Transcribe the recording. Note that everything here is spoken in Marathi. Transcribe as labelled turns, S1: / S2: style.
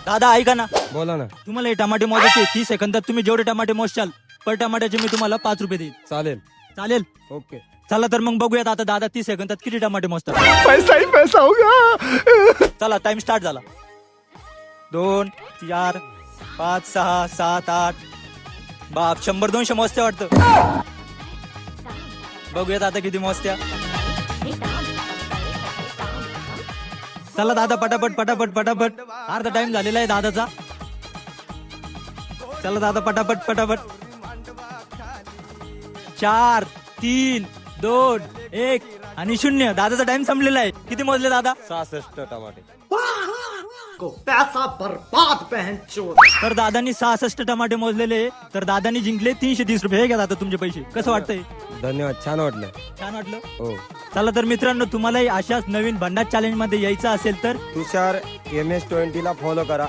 S1: दादा ऐका ना,
S2: बोला ना.
S1: तुम्हाला हे टमाटे मोजायचे 30 सेकंदात. तुम्ही जेवढे टमाटे मोजशाल पर टमाट्याचे मी तुम्हाला 5 रुपये देईल.
S2: चालेल.
S1: चालेल?
S2: ओके.
S1: चला तर मग बघूयात आता दादा 30 सेकंदात किती टमाटे मोजतात.
S3: पैसा ही पैसा होगा.
S1: चला टाइम स्टार्ट झाला. 2 4 5 6 7 8 बाप 100-200 मोजते वाटतं. बघूयात आता किती मोजत्या. चला दादा पटापट पटापट पटापट. अर्धा टाइम झालेला आहे दादाचा. चला दादा पटापट पटापट. 4 3 2 1 आणि 0. दादाचा टाइम संपलेला आहे. किती मोजले दादा?
S2: 66 टमाटे.
S3: पैसा बर्बाद बहन चोद.
S1: तर दादांनी 66 टमाटे मोजलेले. तर दादांनी जिंकले 330 रुपये. हे घ्या दादा तुमचे पैसे. कसं वाटतंय?
S2: धन्यवाद. छान वाटलं.
S1: छान वाटलं.
S2: हो.
S1: चला तर मित्रांनो, तुम्हालाही अशाच नवीन भन्नाट चॅलेंज मध्ये यायचं असेल तर
S2: तुषार MS20 ला फॉलो करा.